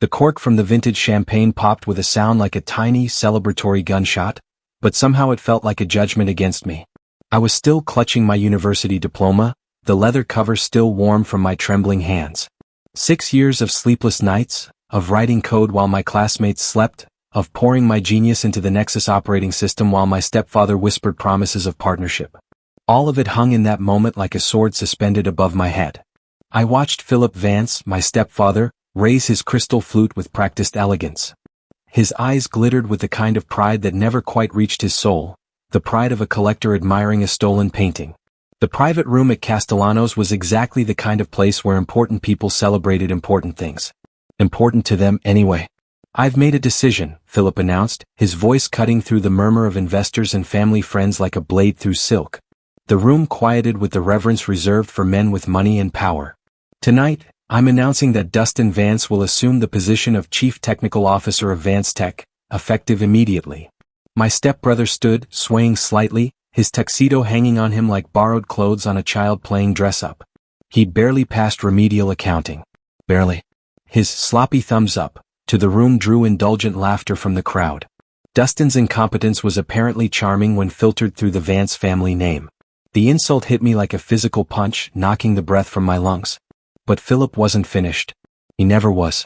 The cork from the vintage champagne popped with a sound like a tiny, celebratory gunshot, but somehow it felt like a judgment against me. I was still clutching my university diploma, the leather cover still warm from my trembling hands. 6 years of sleepless nights, of writing code while my classmates slept, of pouring my genius into the Nexus operating system while my stepfather whispered promises of partnership. All of it hung in that moment like a sword suspended above my head. I watched Philip Vance, my stepfather, raise his crystal flute with practiced elegance. His eyes glittered with the kind of pride that never quite reached his soul, the pride of a collector admiring a stolen painting. The private room at Castellano's was exactly the kind of place where important people celebrated important things. Important to them anyway. "I've made a decision," Philip announced, his voice cutting through the murmur of investors and family friends like a blade through silk. The room quieted with the reverence reserved for men with money and power. "Tonight, I'm announcing that Dustin Vance will assume the position of Chief Technical Officer of Vance Tech, effective immediately." My stepbrother stood, swaying slightly, his tuxedo hanging on him like borrowed clothes on a child playing dress-up. He'd barely passed remedial accounting. Barely. His sloppy thumbs up to the room drew indulgent laughter from the crowd. Dustin's incompetence was apparently charming when filtered through the Vance family name. The insult hit me like a physical punch, knocking the breath from my lungs. But Philip wasn't finished. He never was.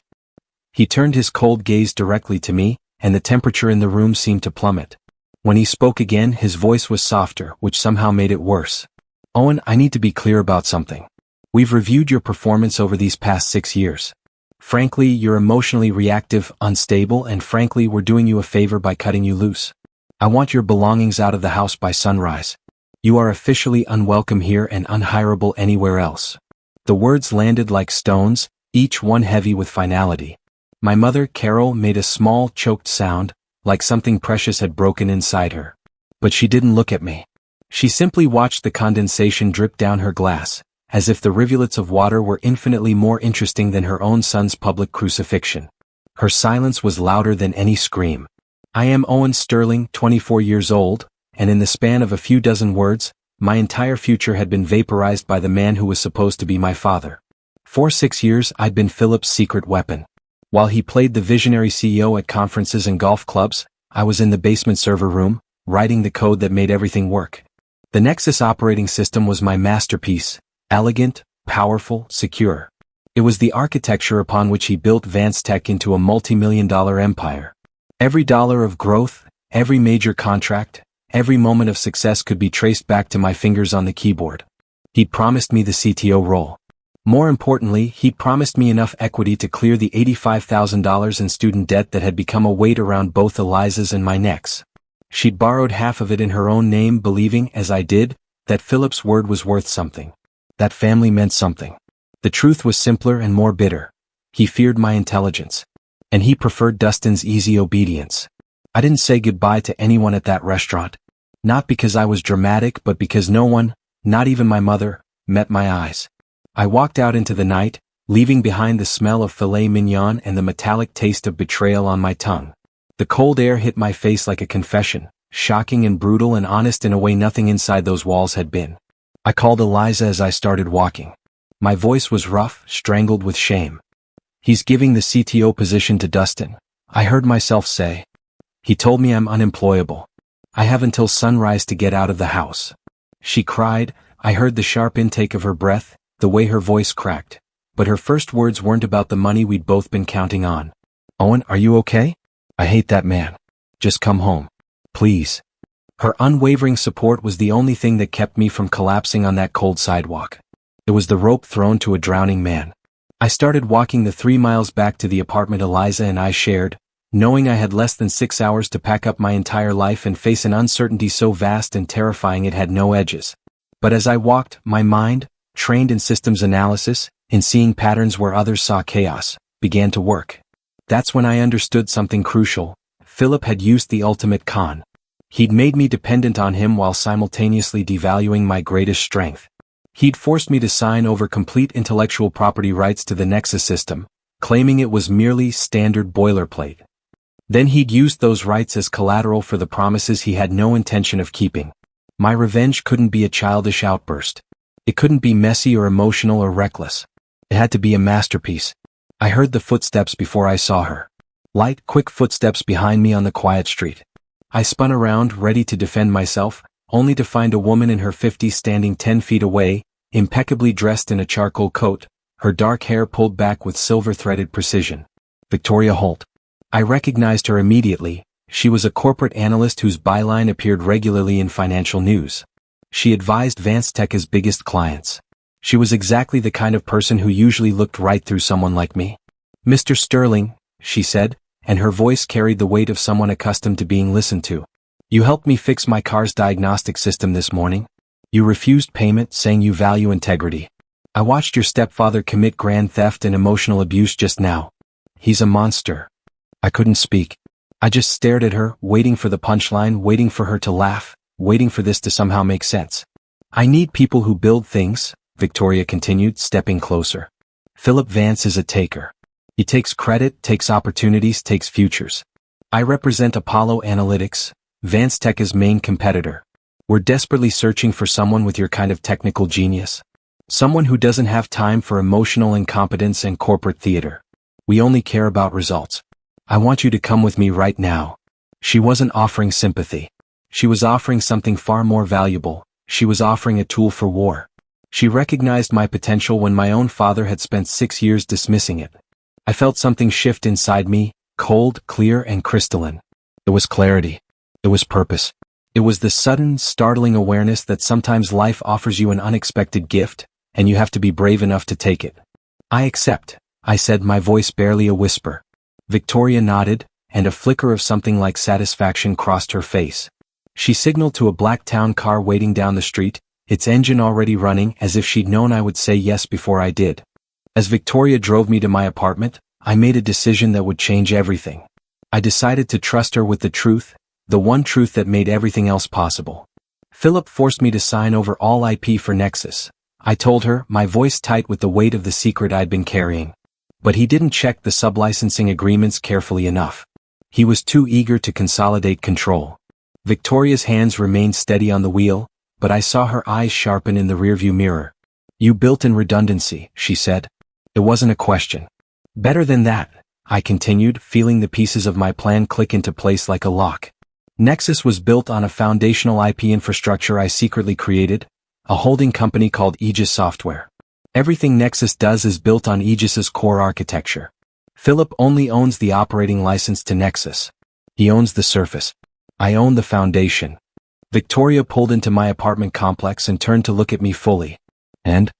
He turned his cold gaze directly to me, and the temperature in the room seemed to plummet. When he spoke again, his voice was softer, which somehow made it worse. "Owen, I need to be clear about something. We've reviewed your performance over these past 6 years. Frankly, you're emotionally reactive, unstable, and frankly, we're doing you a favor by cutting you loose. I want your belongings out of the house by sunrise. You are officially unwelcome here and unhireable anywhere else." The words landed like stones, each one heavy with finality. My mother, Carol, made a small, choked sound, like something precious had broken inside her. But she didn't look at me. She simply watched the condensation drip down her glass, as if the rivulets of water were infinitely more interesting than her own son's public crucifixion. Her silence was louder than any scream. "I am Owen Sterling, 24 years old, and in the span of a few dozen words, my entire future had been vaporized by the man who was supposed to be my father. For 6 years I'd been Philip's secret weapon. While he played the visionary CEO at conferences and golf clubs, I was in the basement server room, writing the code that made everything work. The Nexus operating system was my masterpiece, elegant, powerful, secure. It was the architecture upon which he built Vance Tech into a multi-million-dollar empire. Every dollar of growth, every major contract, every moment of success could be traced back to my fingers on the keyboard. He'd promised me the CTO role. More importantly, he'd promised me enough equity to clear the $85,000 in student debt that had become a weight around both Eliza's and my necks. She'd borrowed half of it in her own name, believing, as I did, that Philip's word was worth something. That family meant something. The truth was simpler and more bitter. He feared my intelligence. And he preferred Dustin's easy obedience. I didn't say goodbye to anyone at that restaurant. Not because I was dramatic, but because no one, not even my mother, met my eyes. I walked out into the night, leaving behind the smell of filet mignon and the metallic taste of betrayal on my tongue. The cold air hit my face like a confession, shocking and brutal and honest in a way nothing inside those walls had been. I called Eliza as I started walking. My voice was rough, strangled with shame. "He's giving the CTO position to Dustin," I heard myself say. "He told me I'm unemployable. I have until sunrise to get out of the house." She cried. I heard the sharp intake of her breath, the way her voice cracked. But her first words weren't about the money we'd both been counting on. "Owen, are you okay? I hate that man. Just come home. Please." Her unwavering support was the only thing that kept me from collapsing on that cold sidewalk. It was the rope thrown to a drowning man. I started walking the 3 miles back to the apartment Eliza and I shared, knowing I had less than 6 hours to pack up my entire life and face an uncertainty so vast and terrifying it had no edges. But as I walked, my mind, trained in systems analysis, in seeing patterns where others saw chaos, began to work. That's when I understood something crucial. Philip had used the ultimate con. He'd made me dependent on him while simultaneously devaluing my greatest strength. He'd forced me to sign over complete intellectual property rights to the Nexus system, claiming it was merely standard boilerplate. Then he'd used those rights as collateral for the promises he had no intention of keeping. My revenge couldn't be a childish outburst. It couldn't be messy or emotional or reckless. It had to be a masterpiece. I heard the footsteps before I saw her. Light, quick footsteps behind me on the quiet street. I spun around, ready to defend myself, only to find a woman in her 50s standing 10 feet away, impeccably dressed in a charcoal coat, her dark hair pulled back with silver-threaded precision. Victoria Holt. I recognized her immediately. She was a corporate analyst whose byline appeared regularly in financial news. She advised Vance-Tek's biggest clients. She was exactly the kind of person who usually looked right through someone like me. "Mr. Sterling," she said, and her voice carried the weight of someone accustomed to being listened to. "You helped me fix my car's diagnostic system this morning. You refused payment, saying you value integrity. I watched your stepfather commit grand theft and emotional abuse just now. He's a monster." I couldn't speak. I just stared at her, waiting for the punchline, waiting for her to laugh, waiting for this to somehow make sense. "I need people who build things," Victoria continued, stepping closer. "Philip Vance is a taker. He takes credit, takes opportunities, takes futures. I represent Apollo Analytics, Vance-Tek's main competitor. We're desperately searching for someone with your kind of technical genius. Someone who doesn't have time for emotional incompetence and corporate theater. We only care about results. I want you to come with me right now." She wasn't offering sympathy. She was offering something far more valuable. She was offering a tool for war. She recognized my potential when my own father had spent 6 years dismissing it. I felt something shift inside me, cold, clear, and crystalline. It was clarity. It was purpose. It was the sudden, startling awareness that sometimes life offers you an unexpected gift, and you have to be brave enough to take it. "I accept," I said, my voice barely a whisper. Victoria nodded, and a flicker of something like satisfaction crossed her face. She signaled to a black town car waiting down the street, its engine already running, as if she'd known I would say yes before I did. As Victoria drove me to my apartment, I made a decision that would change everything. I decided to trust her with the truth, the one truth that made everything else possible. "Philip forced me to sign over all IP for Nexus," I told her, my voice tight with the weight of the secret I'd been carrying. "But he didn't check the sublicensing agreements carefully enough. He was too eager to consolidate control." Victoria's hands remained steady on the wheel, but I saw her eyes sharpen in the rearview mirror. "You built in redundancy," she said. It wasn't a question. "Better than that," I continued, feeling the pieces of my plan click into place like a lock. Nexus was built on a foundational IP infrastructure I secretly created, a holding company called Aegis Software. Everything Nexus does is built on Aegis's core architecture. Philip only owns the operating license to Nexus. He owns the surface. I own the foundation. Victoria pulled into my apartment complex and turned to look at me fully. And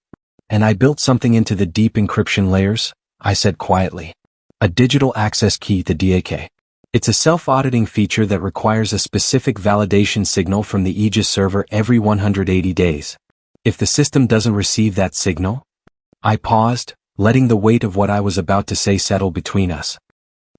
I built something into the deep encryption layers," I said quietly. "A digital access key, the DAK. It's a self-auditing feature that requires a specific validation signal from the Aegis server every 180 days. If the system doesn't receive that signal..." I paused, letting the weight of what I was about to say settle between us.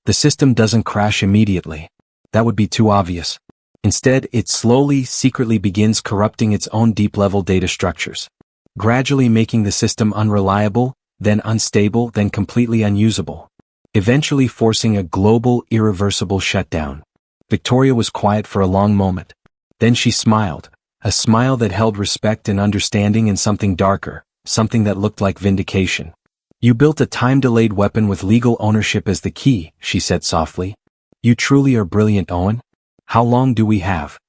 "The system doesn't crash immediately. That would be too obvious. Instead, it slowly, secretly begins corrupting its own deep-level data structures, gradually making the system unreliable, then unstable, then completely unusable, eventually forcing a global, irreversible shutdown." Victoria was quiet for a long moment. Then she smiled, a smile that held respect and understanding and something darker, something that looked like vindication. "You built a time-delayed weapon with legal ownership as the key," she said softly. "You truly are brilliant, Owen. How long do we have?"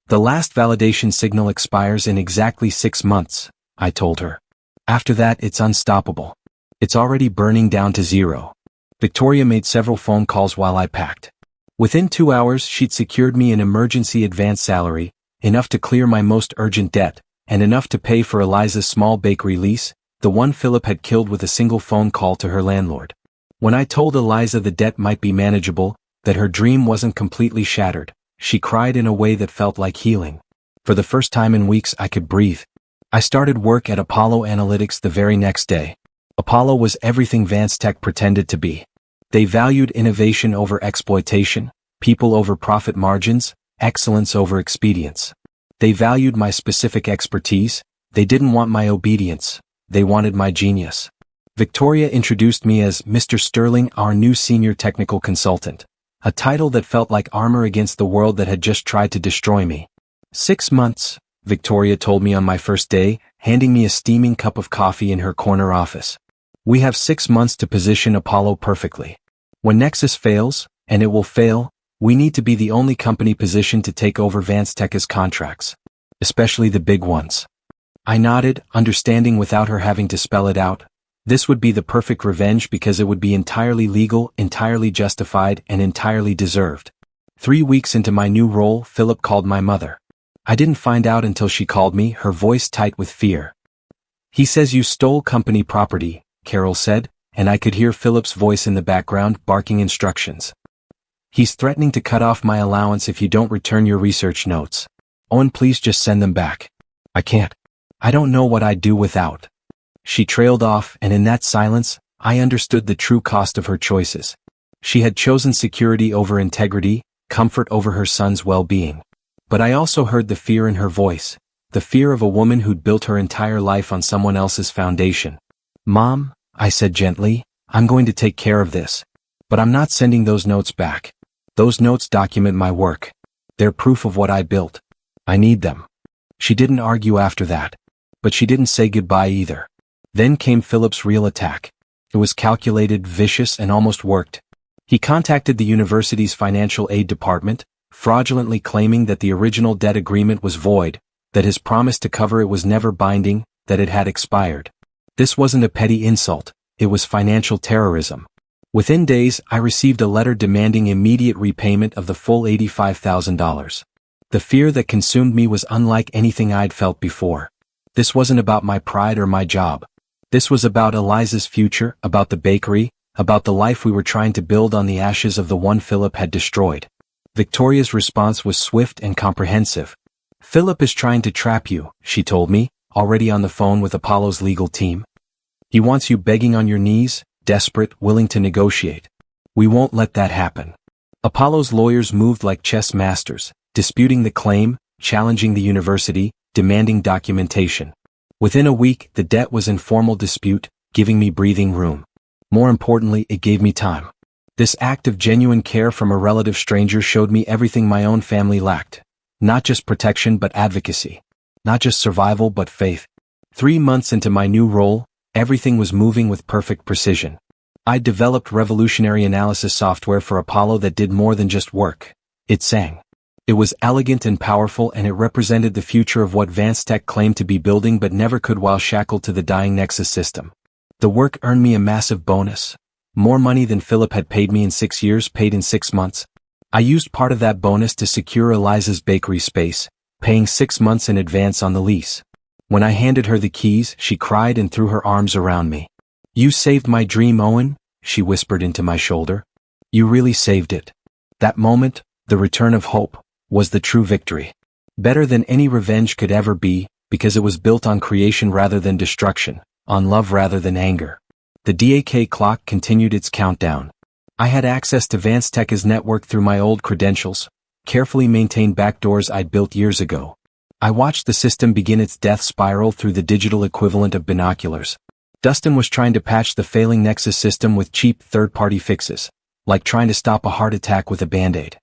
"The last validation signal expires in exactly 6 months," I told her. "After that, it's unstoppable. It's already burning down to zero." Victoria made several phone calls while I packed. Within 2 hours, she'd secured me an emergency advance salary, enough to clear my most urgent debt, and enough to pay for Eliza's small bakery lease, the one Philip had killed with a single phone call to her landlord. When I told Eliza the debt might be manageable, that her dream wasn't completely shattered, she cried in a way that felt like healing. For the first time in weeks, I could breathe. I started work at Apollo Analytics the very next day. Apollo was everything Vance-Tek pretended to be. They valued innovation over exploitation, people over profit margins, excellence over expedience. They valued my specific expertise. They didn't want my obedience. They wanted my genius. Victoria introduced me as Mr. Sterling, our new senior technical consultant, a title that felt like armor against the world that had just tried to destroy me. 6 months, Victoria told me on my first day, handing me a steaming cup of coffee in her corner office. We have 6 months to position Apollo perfectly. When Nexus fails, and it will fail, we need to be the only company positioned to take over Vanstech's contracts. Especially the big ones. I nodded, understanding without her having to spell it out. This would be the perfect revenge because it would be entirely legal, entirely justified, and entirely deserved. 3 weeks into my new role, Philip called my mother. I didn't find out until she called me, her voice tight with fear. He says you stole company property, Carol said, and I could hear Philip's voice in the background barking instructions. He's threatening to cut off my allowance if you don't return your research notes. Owen, please just send them back. I can't. I don't know what I'd do without. She trailed off, and in that silence, I understood the true cost of her choices. She had chosen security over integrity, comfort over her son's well-being. But I also heard the fear in her voice, the fear of a woman who'd built her entire life on someone else's foundation. Mom, I said gently, I'm going to take care of this. But I'm not sending those notes back. Those notes document my work. They're proof of what I built. I need them. She didn't argue after that. But she didn't say goodbye either. Then came Philip's real attack. It was calculated, vicious, and almost worked. He contacted the university's financial aid department, fraudulently claiming that the original debt agreement was void, that his promise to cover it was never binding, that it had expired. This wasn't a petty insult, it was financial terrorism. Within days, I received a letter demanding immediate repayment of the full $85,000. The fear that consumed me was unlike anything I'd felt before. This wasn't about my pride or my job. This was about Eliza's future, about the bakery, about the life we were trying to build on the ashes of the one Philip had destroyed. Victoria's response was swift and comprehensive. Philip is trying to trap you, she told me, already on the phone with Apollo's legal team. He wants you begging on your knees, desperate, willing to negotiate. We won't let that happen. Apollo's lawyers moved like chess masters, disputing the claim, challenging the university, demanding documentation. Within a week, the debt was in formal dispute, giving me breathing room. More importantly, it gave me time. This act of genuine care from a relative stranger showed me everything my own family lacked. Not just protection but advocacy. Not just survival but faith. 3 months into my new role, everything was moving with perfect precision. I'd developed revolutionary analysis software for Apollo that did more than just work. It sang. It was elegant and powerful, and it represented the future of what Vanstech claimed to be building but never could while shackled to the dying Nexus system. The work earned me a massive bonus. More money than Philip had paid me in 6 years, paid in 6 months. I used part of that bonus to secure Eliza's bakery space, paying 6 months in advance on the lease. When I handed her the keys, she cried and threw her arms around me. You saved my dream, Owen, she whispered into my shoulder. You really saved it. That moment, the return of hope, was the true victory. Better than any revenge could ever be, because it was built on creation rather than destruction, on love rather than anger. The DAK clock continued its countdown. I had access to Vanstech's network through my old credentials, carefully maintained backdoors I'd built years ago. I watched the system begin its death spiral through the digital equivalent of binoculars. Dustin was trying to patch the failing Nexus system with cheap third-party fixes, like trying to stop a heart attack with a Band-Aid.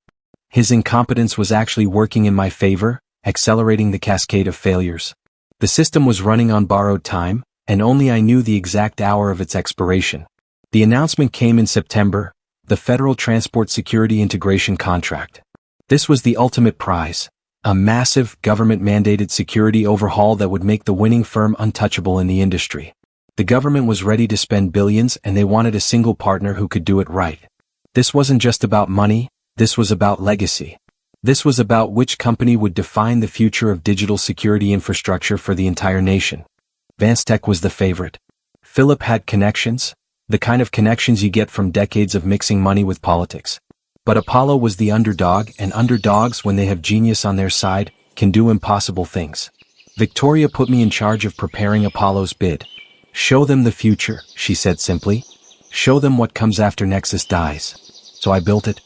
His incompetence was actually working in my favor, accelerating the cascade of failures. The system was running on borrowed time, and only I knew the exact hour of its expiration. The announcement came in September, the Federal Transport Security Integration Contract. This was the ultimate prize, a massive, government-mandated security overhaul that would make the winning firm untouchable in the industry. The government was ready to spend billions, and they wanted a single partner who could do it right. This wasn't just about money. This was about legacy. This was about which company would define the future of digital security infrastructure for the entire nation. Vanstech was the favorite. Philip had connections, the kind of connections you get from decades of mixing money with politics. But Apollo was the underdog, and underdogs, when they have genius on their side, can do impossible things. Victoria put me in charge of preparing Apollo's bid. Show them the future, she said simply. Show them what comes after Nexus dies. So I built it.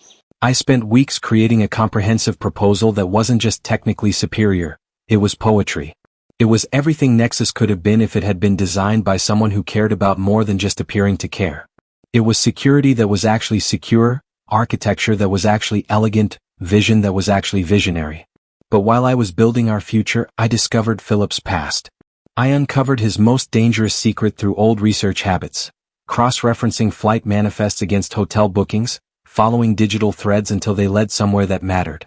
I spent weeks creating a comprehensive proposal that wasn't just technically superior, it was poetry. It was everything Nexus could have been if it had been designed by someone who cared about more than just appearing to care. It was security that was actually secure, architecture that was actually elegant, vision that was actually visionary. But while I was building our future, I discovered Philip's past. I uncovered his most dangerous secret through old research habits, cross-referencing flight manifests against hotel bookings, following digital threads until they led somewhere that mattered.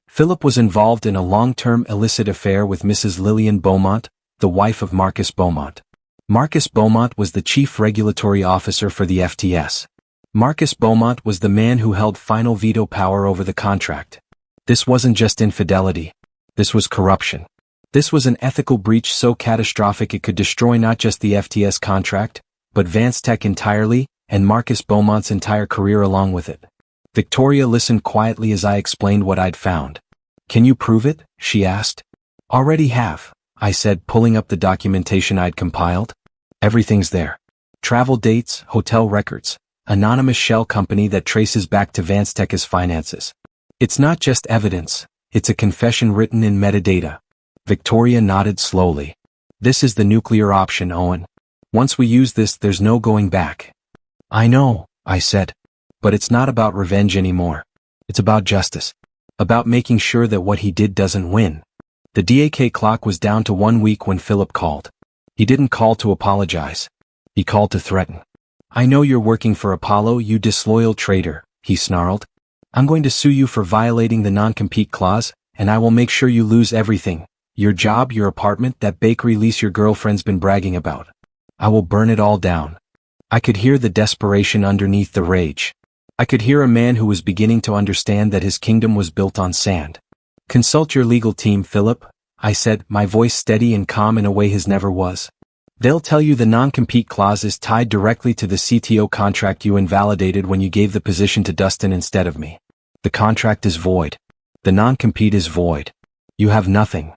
Philip was involved in a long-term illicit affair with Mrs. Lillian Beaumont, the wife of Marcus Beaumont. Marcus Beaumont was the chief regulatory officer for the FTS. Marcus Beaumont was the man who held final veto power over the contract. This wasn't just infidelity. This was corruption. This was an ethical breach so catastrophic it could destroy not just the FTS contract, but Vance Tech entirely, and Marcus Beaumont's entire career along with it. Victoria listened quietly as I explained what I'd found. "Can you prove it?" she asked. "Already have," I said, pulling up the documentation I'd compiled. "Everything's there. Travel dates, hotel records, anonymous shell company that traces back to Vance Tech's finances. It's not just evidence, it's a confession written in metadata." Victoria nodded slowly. "This is the nuclear option, Owen. Once we use this, there's no going back." "I know," I said. "But it's not about revenge anymore. It's about justice. About making sure that what he did doesn't win." The DAK clock was down to 1 week when Philip called. He didn't call to apologize. He called to threaten. "I know you're working for Apollo, you disloyal traitor," he snarled. "I'm going to sue you for violating the non-compete clause, and I will make sure you lose everything. Your job, your apartment, that bakery lease your girlfriend's been bragging about. I will burn it all down." I could hear the desperation underneath the rage. I could hear a man who was beginning to understand that his kingdom was built on sand. "Consult your legal team, Philip," I said, my voice steady and calm in a way his never was. "They'll tell you the non-compete clause is tied directly to the CTO contract you invalidated when you gave the position to Dustin instead of me. The contract is void. The non-compete is void. You have nothing."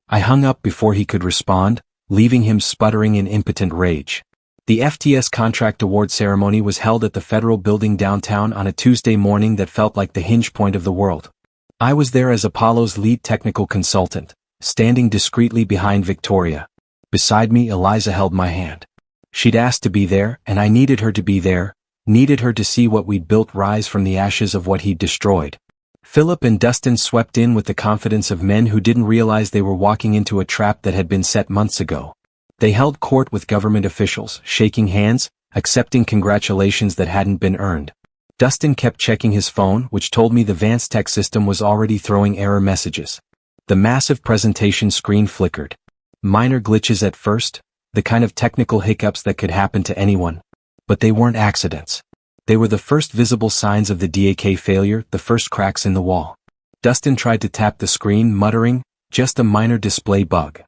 I hung up before he could respond, leaving him sputtering in impotent rage. The FTS contract award ceremony was held at the Federal Building downtown on a Tuesday morning that felt like the hinge point of the world. I was there as Apollo's lead technical consultant, standing discreetly behind Victoria. Beside me, Eliza held my hand. She'd asked to be there, and I needed her to be there, needed her to see what we'd built rise from the ashes of what he'd destroyed. Philip and Dustin swept in with the confidence of men who didn't realize they were walking into a trap that had been set months ago. They held court with government officials, shaking hands, accepting congratulations that hadn't been earned. Dustin kept checking his phone, which told me the Vance Tech system was already throwing error messages. The massive presentation screen flickered. Minor glitches at first, the kind of technical hiccups that could happen to anyone. But they weren't accidents. They were the first visible signs of the DAK failure, the first cracks in the wall. Dustin tried to tap the screen, muttering, "Just a minor display bug."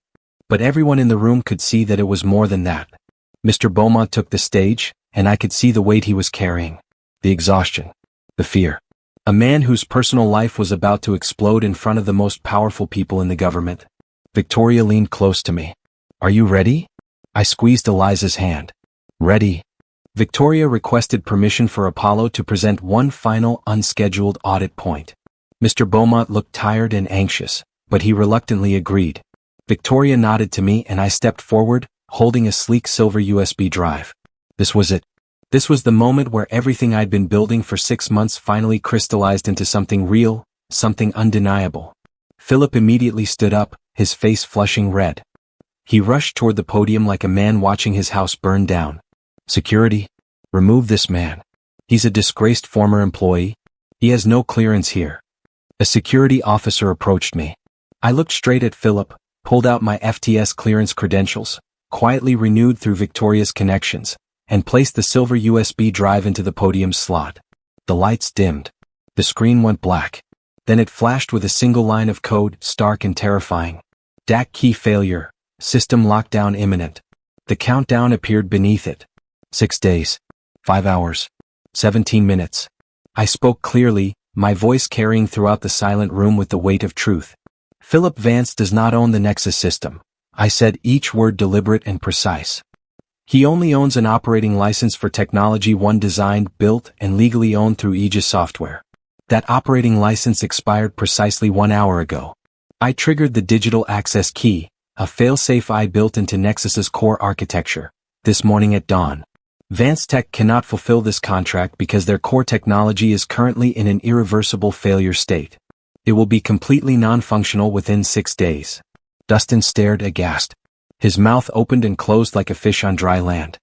But everyone in the room could see that it was more than that. Mr. Beaumont took the stage, and I could see the weight he was carrying. The exhaustion. The fear. A man whose personal life was about to explode in front of the most powerful people in the government. Victoria leaned close to me. "Are you ready?" I squeezed Eliza's hand. "Ready." Victoria requested permission for Apollo to present one final unscheduled audit point. Mr. Beaumont looked tired and anxious, but he reluctantly agreed. Victoria nodded to me and I stepped forward, holding a sleek silver USB drive. This was it. This was the moment where everything I'd been building for 6 months finally crystallized into something real, something undeniable. Philip immediately stood up, his face flushing red. He rushed toward the podium like a man watching his house burn down. "Security? Remove this man. He's a disgraced former employee. He has no clearance here." A security officer approached me. I looked straight at Philip, pulled out my FTS clearance credentials, quietly renewed through Victoria's connections, and placed the silver USB drive into the podium slot. The lights dimmed. The screen went black. Then it flashed with a single line of code, stark and terrifying. "DAC key failure. System lockdown imminent." The countdown appeared beneath it. 6 days. 5 hours. 17 minutes. I spoke clearly, my voice carrying throughout the silent room with the weight of truth. "Philip Vance does not own the Nexus system," I said, each word deliberate and precise. "He only owns an operating license for technology one designed, built, and legally owned through Aegis Software. That operating license expired precisely 1 hour ago. I triggered the digital access key, a failsafe I built into Nexus's core architecture, this morning at dawn. Vance Tech cannot fulfill this contract because their core technology is currently in an irreversible failure state. It will be completely non-functional within 6 days." Dustin stared aghast. His mouth opened and closed like a fish on dry land.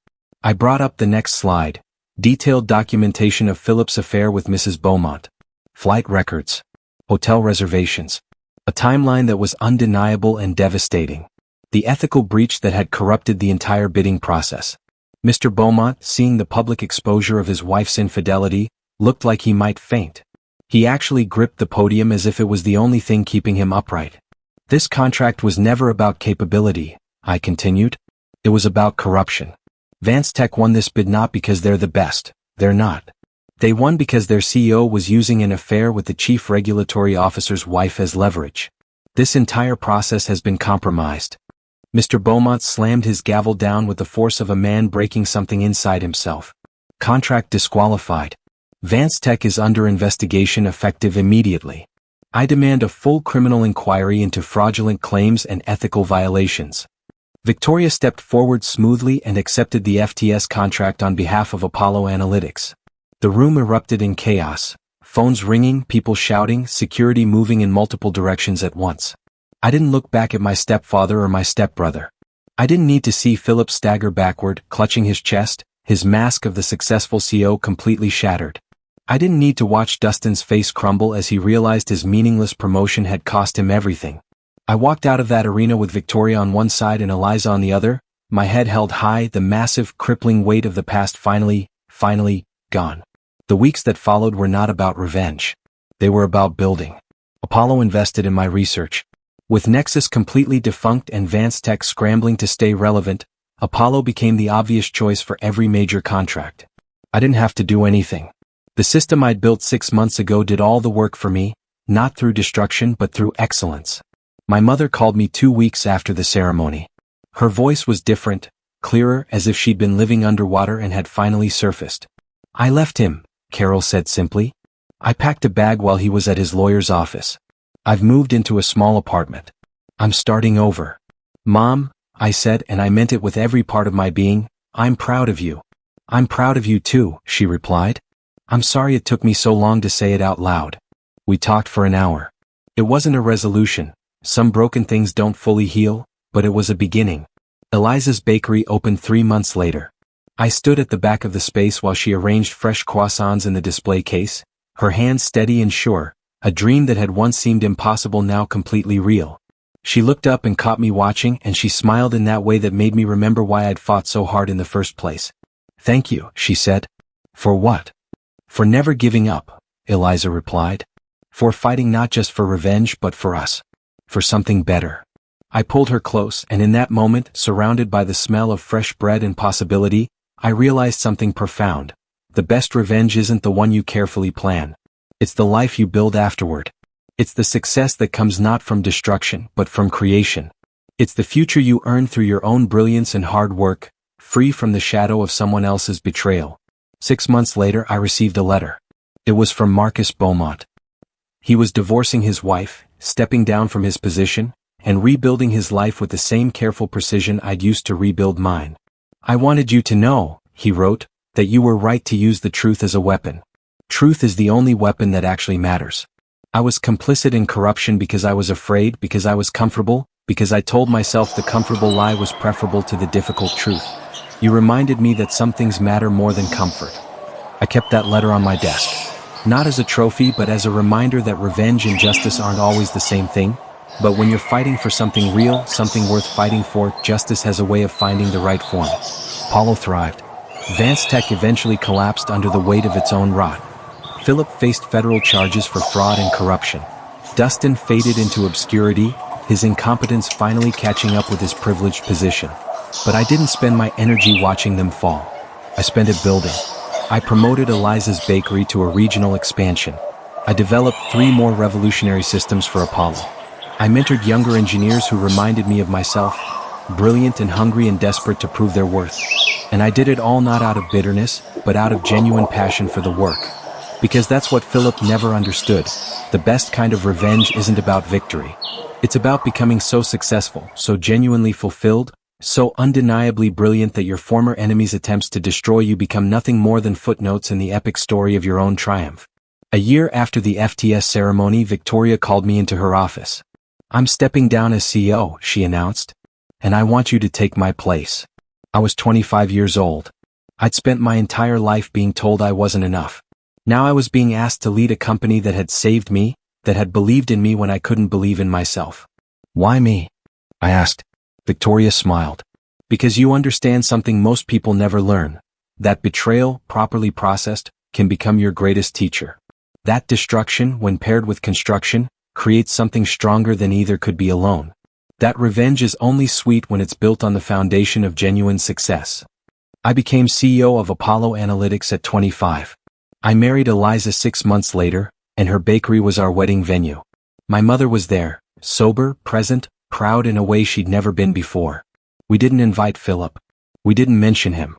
I brought up the next slide. Detailed documentation of Philip's affair with Mrs. Beaumont. Flight records. Hotel reservations. A timeline that was undeniable and devastating. The ethical breach that had corrupted the entire bidding process. Mr. Beaumont, seeing the public exposure of his wife's infidelity, looked like he might faint. He actually gripped the podium as if it was the only thing keeping him upright. This contract was never about capability, I continued. It was about corruption. Vance Tech won this bid not because they're the best, they're not. They won because their CEO was using an affair with the chief regulatory officer's wife as leverage. This entire process has been compromised. Mr. Beaumont slammed his gavel down with the force of a man breaking something inside himself. Contract disqualified. Vance Tech is under investigation effective immediately. I demand a full criminal inquiry into fraudulent claims and ethical violations. Victoria stepped forward smoothly and accepted the FTS contract on behalf of Apollo Analytics. The room erupted in chaos. Phones ringing, people shouting, security moving in multiple directions at once. I didn't look back at my stepfather or my stepbrother. I didn't need to see Philip stagger backward, clutching his chest, his mask of the successful CEO completely shattered. I didn't need to watch Dustin's face crumble as he realized his meaningless promotion had cost him everything. I walked out of that arena with Victoria on one side and Eliza on the other, my head held high, the massive, crippling weight of the past finally gone. The weeks that followed were not about revenge. They were about building. Apollo invested in my research. With Nexus completely defunct and Vance Tech scrambling to stay relevant, Apollo became the obvious choice for every major contract. I didn't have to do anything. The system I'd built 6 months ago did all the work for me, not through destruction but through excellence. My mother called me 2 weeks after the ceremony. Her voice was different, clearer, as if she'd been living underwater and had finally surfaced. I left him, Carol said simply. I packed a bag while he was at his lawyer's office. I've moved into a small apartment. I'm starting over. Mom, I said, and I meant it with every part of my being, I'm proud of you. I'm proud of you too, she replied. I'm sorry it took me so long to say it out loud. We talked for an hour. It wasn't a resolution. Some broken things don't fully heal, but it was a beginning. Eliza's bakery opened 3 months later. I stood at the back of the space while she arranged fresh croissants in the display case, her hands steady and sure, a dream that had once seemed impossible now completely real. She looked up and caught me watching, and she smiled in that way that made me remember why I'd fought so hard in the first place. Thank you, she said. For what? For never giving up, Eliza replied. For fighting not just for revenge but for us. For something better. I pulled her close, and in that moment, surrounded by the smell of fresh bread and possibility, I realized something profound. The best revenge isn't the one you carefully plan. It's the life you build afterward. It's the success that comes not from destruction but from creation. It's the future you earn through your own brilliance and hard work, free from the shadow of someone else's betrayal. 6 months later I received a letter. It was from Marcus Beaumont. He was divorcing his wife, stepping down from his position, and rebuilding his life with the same careful precision I'd used to rebuild mine. I wanted you to know, he wrote, that you were right to use the truth as a weapon. Truth is the only weapon that actually matters. I was complicit in corruption because I was afraid, because I was comfortable, because I told myself the comfortable lie was preferable to the difficult truth. You reminded me that some things matter more than comfort. I kept that letter on my desk. Not as a trophy but as a reminder that revenge and justice aren't always the same thing. But when you're fighting for something real, something worth fighting for, justice has a way of finding the right form. Apollo thrived. Vance Tech eventually collapsed under the weight of its own rot. Philip faced federal charges for fraud and corruption. Dustin faded into obscurity, his incompetence finally catching up with his privileged position. But I didn't spend my energy watching them fall. I spent it building. I promoted Eliza's bakery to a regional expansion. I developed 3 more revolutionary systems for Apollo. I mentored younger engineers who reminded me of myself, brilliant and hungry and desperate to prove their worth. And I did it all not out of bitterness, but out of genuine passion for the work. Because that's what Philip never understood. The best kind of revenge isn't about victory. It's about becoming so successful, so genuinely fulfilled, so undeniably brilliant that your former enemy's attempts to destroy you become nothing more than footnotes in the epic story of your own triumph. A year after the FTS ceremony, Victoria called me into her office. I'm stepping down as CEO, she announced. And I want you to take my place. I was 25 years old. I'd spent my entire life being told I wasn't enough. Now I was being asked to lead a company that had saved me, that had believed in me when I couldn't believe in myself. Why me? I asked. Victoria smiled. Because you understand something most people never learn. That betrayal, properly processed, can become your greatest teacher. That destruction, when paired with construction, creates something stronger than either could be alone. That revenge is only sweet when it's built on the foundation of genuine success. I became CEO of Apollo Analytics at 25. I married Eliza 6 months later, and her bakery was our wedding venue. My mother was there, sober, present, proud in a way she'd never been before. We didn't invite Philip. We didn't mention him.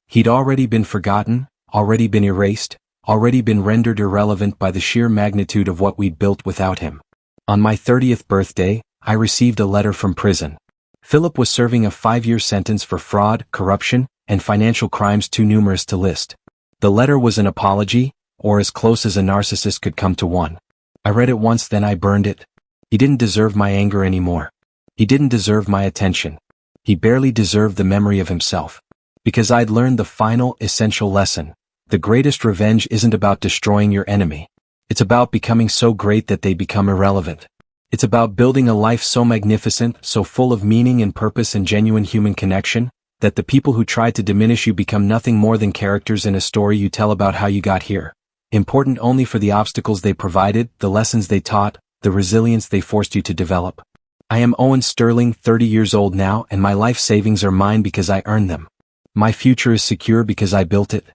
He'd already been forgotten, already been erased, already been rendered irrelevant by the sheer magnitude of what we'd built without him. On my 30th birthday, I received a letter from prison. Philip was serving a 5-year sentence for fraud, corruption, and financial crimes too numerous to list. The letter was an apology, or as close as a narcissist could come to one. I read it once, then I burned it. He didn't deserve my anger anymore. He didn't deserve my attention. He barely deserved the memory of himself. Because I'd learned the final, essential lesson. The greatest revenge isn't about destroying your enemy. It's about becoming so great that they become irrelevant. It's about building a life so magnificent, so full of meaning and purpose and genuine human connection, that the people who tried to diminish you become nothing more than characters in a story you tell about how you got here. Important only for the obstacles they provided, the lessons they taught, the resilience they forced you to develop. I am Owen Sterling, 30 years old now, and my life savings are mine because I earned them. My future is secure because I built it.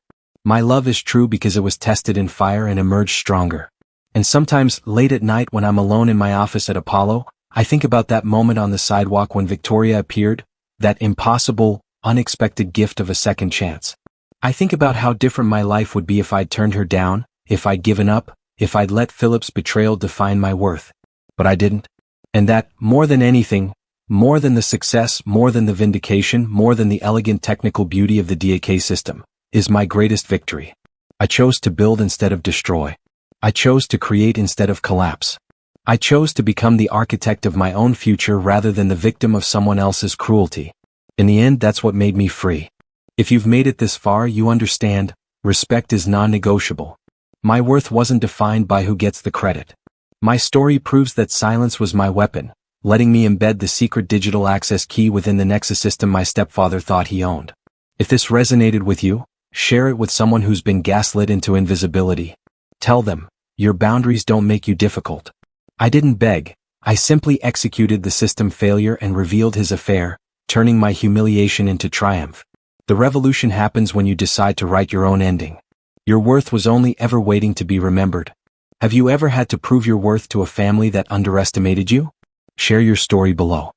My love is true because it was tested in fire and emerged stronger. And sometimes, late at night when I'm alone in my office at Apollo, I think about that moment on the sidewalk when Victoria appeared, that impossible, unexpected gift of a second chance. I think about how different my life would be if I'd turned her down, if I'd given up, if I'd let Philip's betrayal define my worth. But I didn't. And that, more than anything, more than the success, more than the vindication, more than the elegant technical beauty of the DAK system, is my greatest victory. I chose to build instead of destroy. I chose to create instead of collapse. I chose to become the architect of my own future rather than the victim of someone else's cruelty. In the end, that's what made me free. If you've made it this far, you understand, respect is non-negotiable. My worth wasn't defined by who gets the credit. My story proves that silence was my weapon, letting me embed the secret digital access key within the Nexus system my stepfather thought he owned. If this resonated with you, share it with someone who's been gaslit into invisibility. Tell them, your boundaries don't make you difficult. I didn't beg, I simply executed the system failure and revealed his affair, turning my humiliation into triumph. The revolution happens when you decide to write your own ending. Your worth was only ever waiting to be remembered. Have you ever had to prove your worth to a family that underestimated you? Share your story below.